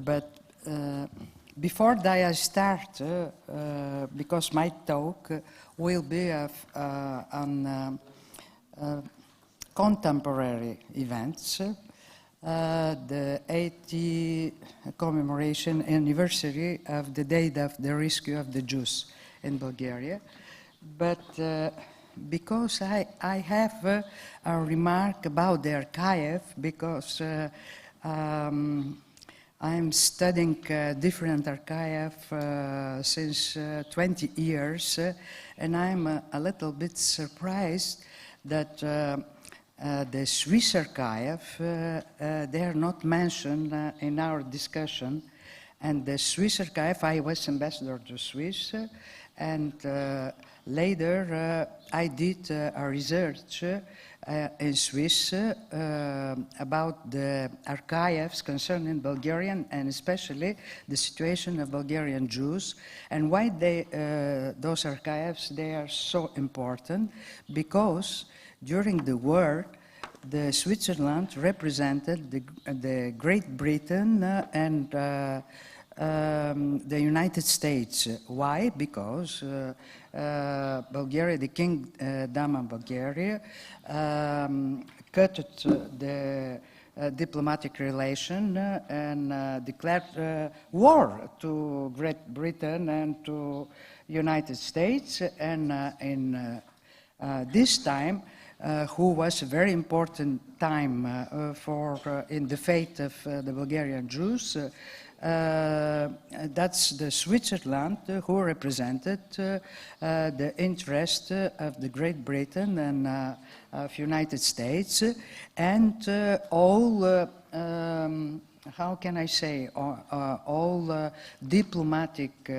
But before that I start, because my talk will be on contemporary events, the 80th commemoration anniversary of the date of the rescue of the Jews in Bulgaria. But because I have a remark about the archive, because I'm studying different archive since 20 years, and I'm a little bit surprised that the Swiss archive, they are not mentioned in our discussion. And the Swiss archive, I was ambassador to Swiss, and later I did a research in Swiss about the archives concerning Bulgarian, and especially the situation of Bulgarian Jews, and why those archives, they are so important, because during the war, the Switzerland represented the Great Britain and the United States. Why? Because Bulgaria, the Kingdom of Bulgaria, cut the diplomatic relation and declared war to Great Britain and to United States. And in this time, who was a very important time in the fate of the Bulgarian Jews, that's the Switzerland who represented the interest of the Great Britain and of United States, and all how can I say, all diplomatic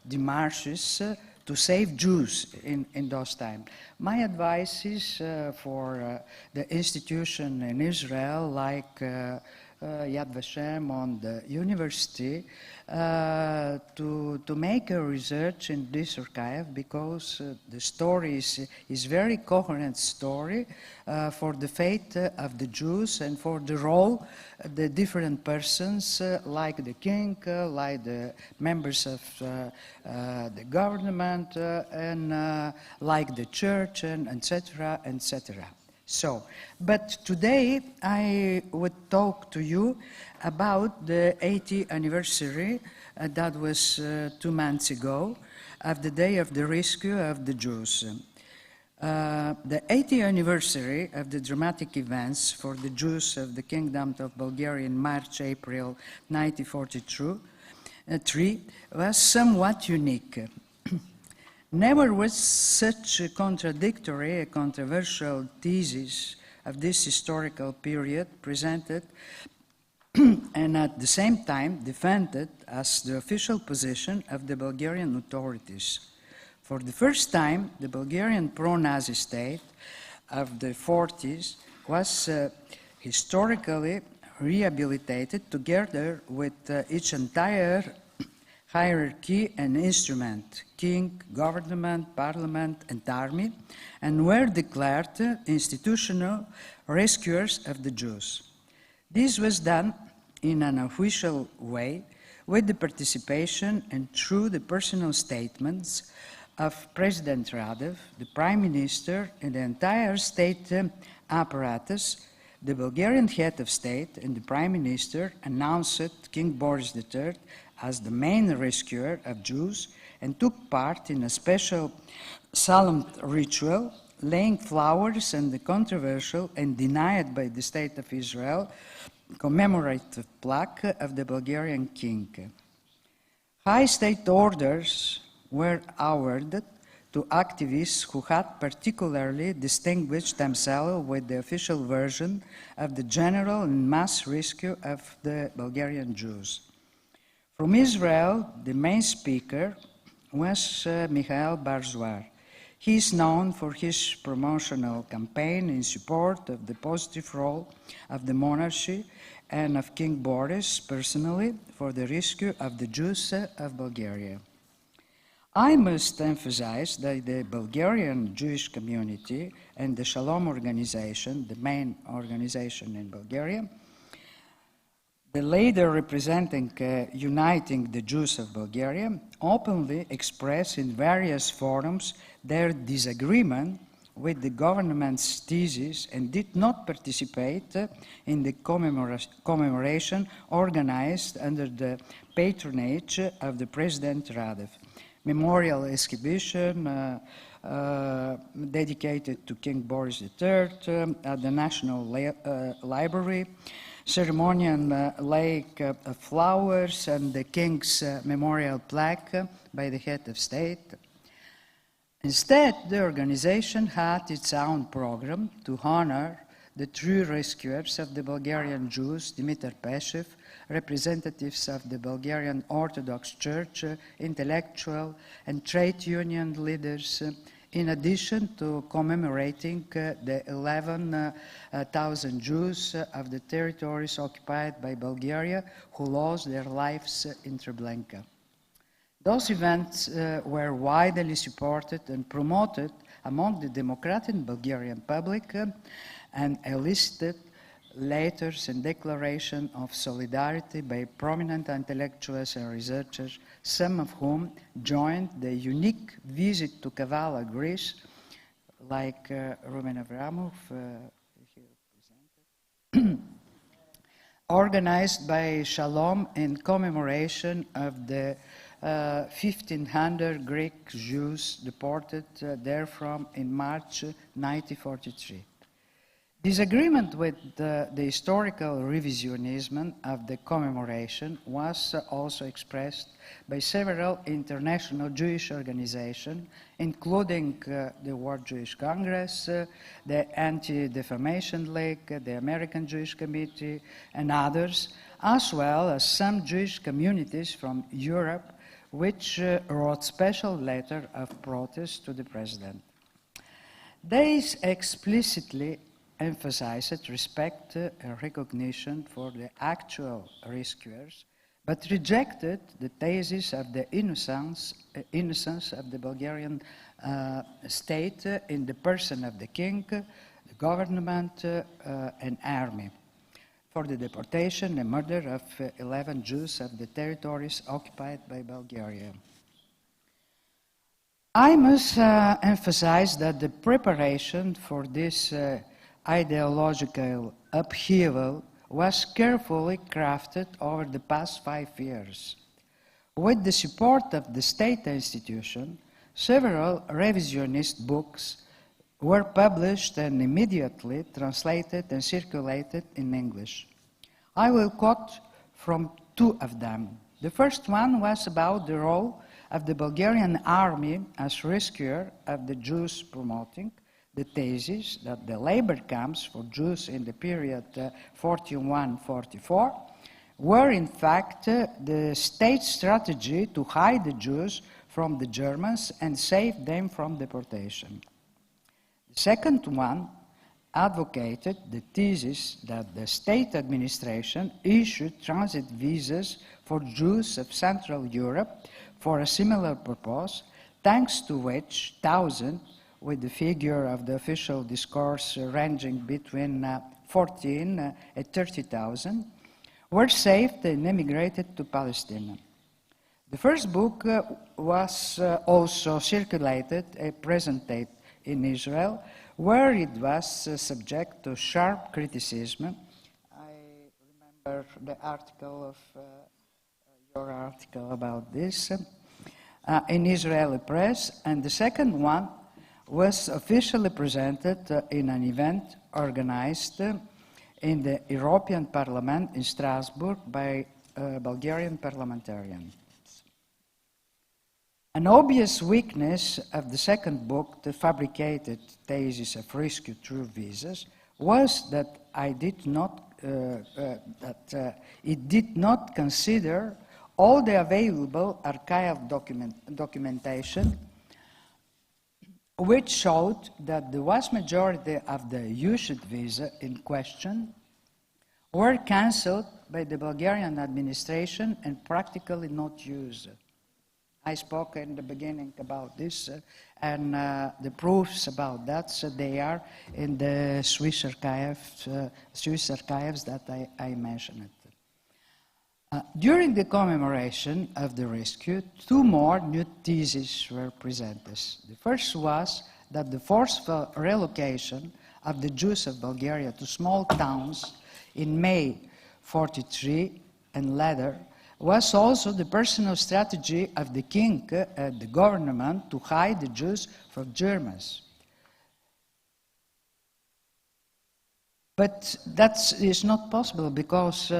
demarches to save Jews in those times. My advice is for the institution in Israel, like Yad Vashem on the university, to make a research in this archive, because the story is very coherent story for the fate of the Jews and for the role the different persons, like the king, like the members of the government, and like the church, and etc., etc. So, but today I would talk to you about the 80th anniversary that was 2 months ago of the day of the rescue of the Jews. The 80th anniversary of the dramatic events for the Jews of the Kingdom of Bulgaria in March-April 1943 was somewhat unique. Never was such a contradictory, controversial thesis of this historical period presented and at the same time defended as the official position of the Bulgarian authorities. For the first time, the Bulgarian pro-Nazi state of the 40s was historically rehabilitated together with its entire hierarchy and instrument, king, government, parliament, and army, and were declared institutional rescuers of the Jews. This was done in an official way with the participation and through the personal statements of President Radev, the Prime Minister, and the entire state apparatus. The Bulgarian head of state and the Prime Minister announced King Boris III as the main rescuer of Jews and took part in a special solemn ritual, laying flowers on the controversial and denied by the State of Israel commemorative plaque of the Bulgarian king. High state orders were awarded to activists who had particularly distinguished themselves with the official version of the general and mass rescue of the Bulgarian Jews. From Israel, the main speaker was Mikhail Barzoar. He is known for his promotional campaign in support of the positive role of the monarchy and of King Boris personally for the rescue of the Jews of Bulgaria. I must emphasize that the Bulgarian Jewish community and the Shalom organization, the main organization in Bulgaria, the leader representing Uniting the Jews of Bulgaria openly expressed in various forums their disagreement with the government's thesis and did not participate in the commemoration organized under the patronage of the President Radev. Memorial exhibition dedicated to King Boris III at the National Library, ceremonial lake of flowers, and the King's memorial plaque by the head of state. Instead, the organization had its own program to honor the true rescuers of the Bulgarian Jews, Dimitar Peshev, representatives of the Bulgarian Orthodox Church, intellectual and trade union leaders, in addition to commemorating the 11,000 Jews of the territories occupied by Bulgaria who lost their lives in Treblinka. Those events were widely supported and promoted among the democratic Bulgarian public and elicited letters and declarations of solidarity by prominent intellectuals and researchers, some of whom joined the unique visit to Kavala, Greece, like Ruben Avramov, organized by Shalom in commemoration of the 1,500 Greek Jews deported therefrom in March 1943. Disagreement with the historical revisionism of the commemoration was also expressed by several international Jewish organizations, including the World Jewish Congress, the Anti-Defamation League, the American Jewish Committee, and others, as well as some Jewish communities from Europe, which wrote special letter of protest to the president. They explicitly emphasized respect and recognition for the actual rescuers, but rejected the thesis of the innocence of the Bulgarian state in the person of the king, the government, and army, for the deportation and murder of 11 Jews of the territories occupied by Bulgaria. I must emphasize that the preparation for this ideological upheaval was carefully crafted over the past 5 years. With the support of the state institution, several revisionist books were published and immediately translated and circulated in English. I will quote from 2 of them. The first one was about the role of the Bulgarian army as rescuer of the Jews, promoting the thesis that the labor camps for Jews in the period 41-44 were in fact the state strategy to hide the Jews from the Germans and save them from deportation. The second one advocated the thesis that the state administration issued transit visas for Jews of Central Europe for a similar purpose, thanks to which thousands, with the figure of the official discourse ranging between 14 and 30,000, were saved and emigrated to Palestine. The first book was also circulated and presented in Israel, where it was subject to sharp criticism. I remember the article of your article about this in Israeli press, and the second one was officially presented in an event organized in the European Parliament in Strasbourg by Bulgarian parliamentarians. An obvious weakness of the second book, the fabricated thesis of rescue through visas, was that it did not consider all the available archival documentation, which showed that the vast majority of the issued visa in question were cancelled by the Bulgarian administration and practically not used. I spoke in the beginning about this, and the proofs about that, so they are in the Swiss archives that I mentioned. During the commemoration of the rescue, two more new theses were presented. The first was that the forceful relocation of the Jews of Bulgaria to small towns in May 1943 and later was also the personal strategy of the king and the government to hide the Jews from Germans. But that is not possible because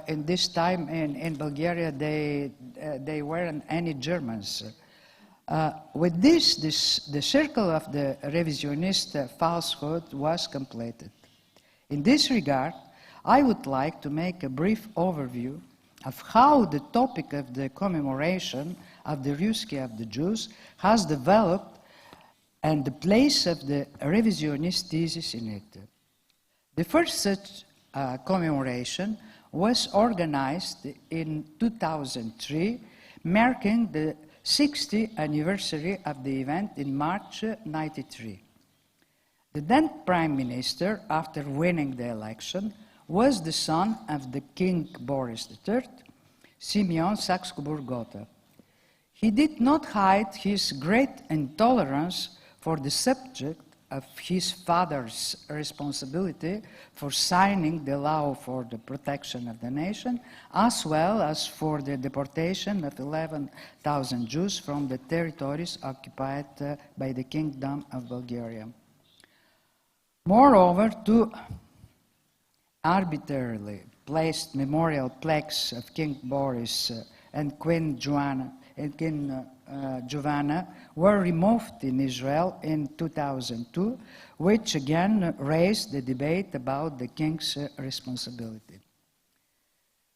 in this time in Bulgaria they weren't any Germans. With this, the circle of the revisionist falsehood was completed. In this regard, I would like to make a brief overview of how the topic of the commemoration of the rescue of the Jews has developed and the place of the revisionist thesis in it. The first such commemoration was organized in 2003, marking the 60th anniversary of the event in March 1993. The then Prime Minister, after winning the election, was the son of the King Boris III, Simeon Saxe-Coburg-Gotha. He did not hide his great intolerance for the subject of his father's responsibility for signing the law for the protection of the nation, as well as for the deportation of 11,000 Jews from the territories occupied by the Kingdom of Bulgaria. Moreover, two arbitrarily placed memorial plaques of King Boris and Queen Giovanna were removed in Israel in 2002, which again raised the debate about the king's responsibility.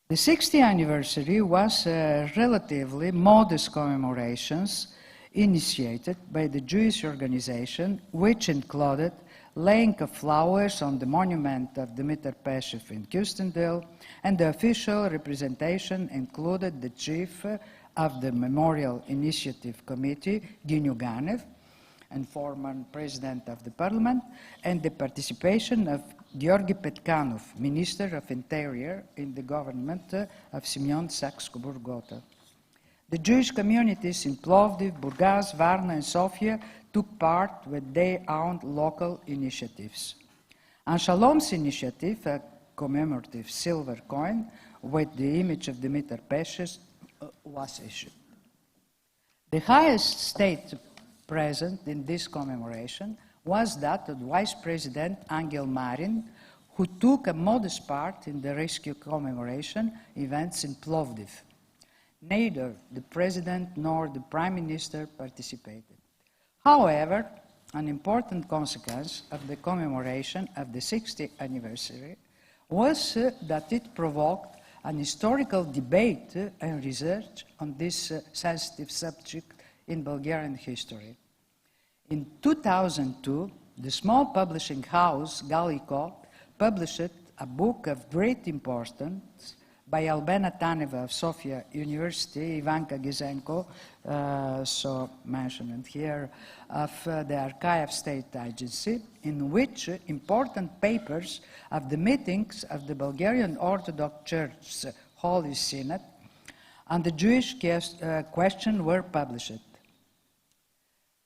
The 60th anniversary was a relatively modest commemorations initiated by the Jewish organization, which included laying of flowers on the monument of Dmitry Peshev in Kustendil, and the official representation included the chief of the Memorial Initiative Committee, Ginu Ganev, and former President of the Parliament, and the participation of Georgy Petkanov, Minister of Interior in the government of Simeon Saxe-Coburg-Gotha. The Jewish communities in Plovdiv, Burgas, Varna, and Sofia took part with their own local initiatives. On Shalom's initiative, a commemorative silver coin with the image of Dmitry Peshev was issued. The highest state present in this commemoration was that of Vice President Angel Marin, who took a modest part in the rescue commemoration events in Plovdiv. Neither the President nor the Prime Minister participated. However, an important consequence of the commemoration of the 60th anniversary was that it provoked an historical debate and research on this sensitive subject in Bulgarian history. In 2002, the small publishing house Galiko published a book of great importance by Albena Taneva of Sofia University, Ivanka Gizenko, so mentioned here, of the Archive State Agency, in which important papers of the meetings of the Bulgarian Orthodox Church's Holy Synod on the Jewish question were published.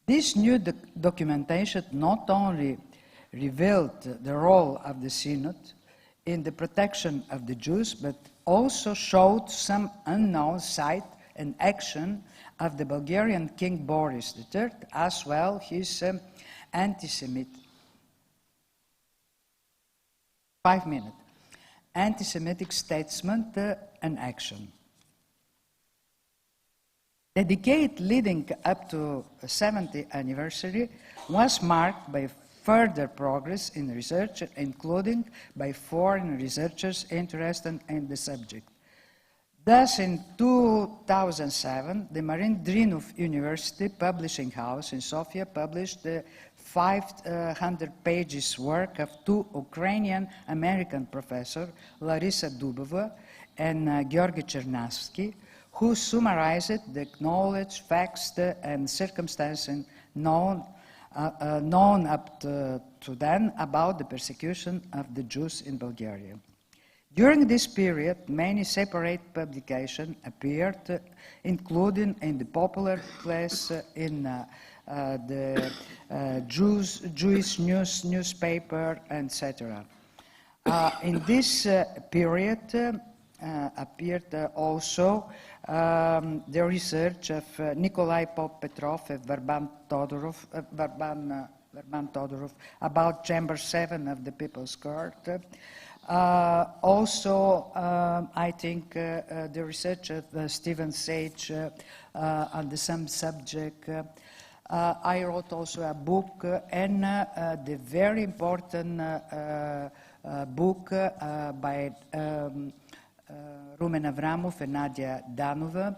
This new documentation not only revealed the role of the Synod in the protection of the Jews, but also showed some unknown side and action of the Bulgarian King Boris III, as well his anti-Semitic statesman and action. The decade leading up to the 70th anniversary was marked by further progress in research, including by foreign researchers interested in the subject. Thus, in 2007, the Marin Drinov University Publishing House in Sofia published the 500 pages work of two Ukrainian-American professors, Larissa Dubova and Georgy Chernavsky, who summarized the knowledge, facts, and circumstances known up to then about the persecution of the Jews in Bulgaria. During this period, many separate publications appeared, including in the popular press, in the Jewish newspaper, etc. In this period appeared also the research of Nikolai Petrov and Varban Todorov about Chamber 7 of the People's Court. Also, I think the research of Stephen Sage on the same subject. I wrote also a book and the very important book by Rumen Avramov and Nadia Danova,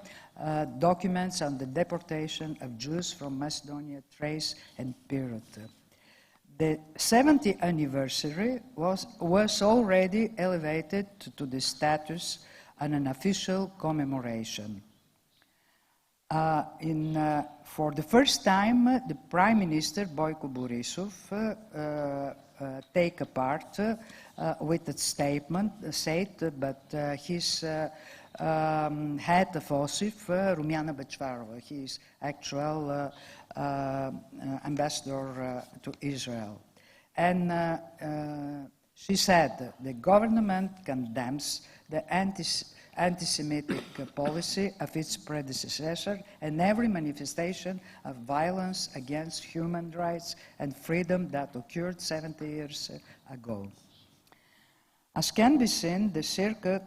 documents on the deportation of Jews from Macedonia, Thrace, and Pirot. The 70th anniversary was already elevated to the status of an official commemoration. For the first time, the Prime Minister, Boyko Borisov, take a part with a statement, but his head of OSIF, Rumiana Bachvarova, he is actual ambassador to Israel. And she said the government condemns the anti-Semitic policy of its predecessor and every manifestation of violence against human rights and freedom that occurred 70 years ago. As can be seen, the circle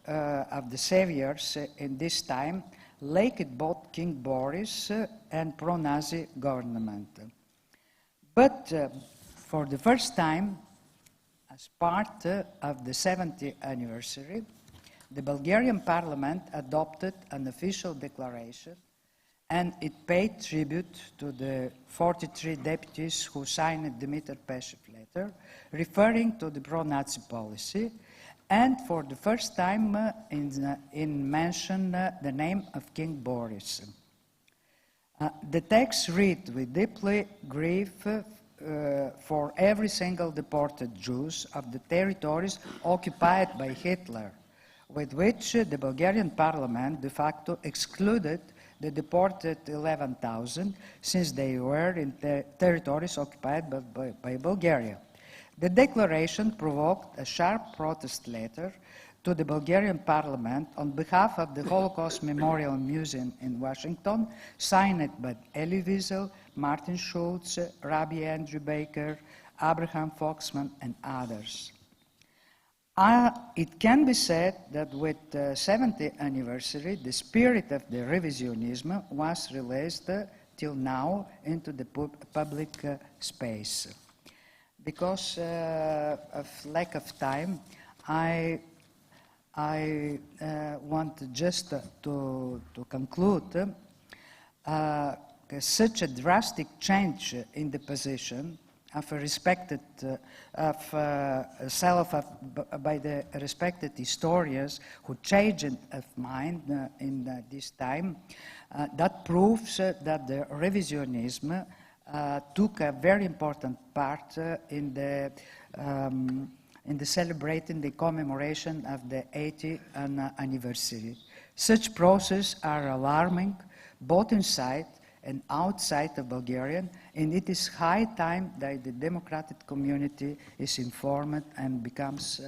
of the saviors in this time liked both King Boris and pro-Nazi government. But for the first time, as part of the 70th anniversary, the Bulgarian parliament adopted an official declaration and it paid tribute to the 43 deputies who signed the Dimitar Peshev letter, referring to the pro-Nazi policy, and for the first time mentioned the name of King Boris. The text read, "We deeply grieve for every single deported Jews of the territories occupied by Hitler," with which the Bulgarian parliament de facto excluded the deported 11,000 since they were in territories occupied by Bulgaria. The declaration provoked a sharp protest letter to the Bulgarian parliament on behalf of the Holocaust Memorial Museum in Washington, signed by Elie Wiesel, Martin Schulz, Rabbi Andrew Baker, Abraham Foxman, and others. It can be said that with the 70th anniversary, the spirit of the revisionism was released till now into the public space. Because of lack of time, I want just to conclude such a drastic change in the position of a respected by the respected historians who changed of mind in this time, that proves that the revisionism took a very important part in the celebrating the commemoration of the 80th anniversary. Such processes are alarming both inside and outside of Bulgaria, and it is high time that the democratic community is informed and becomes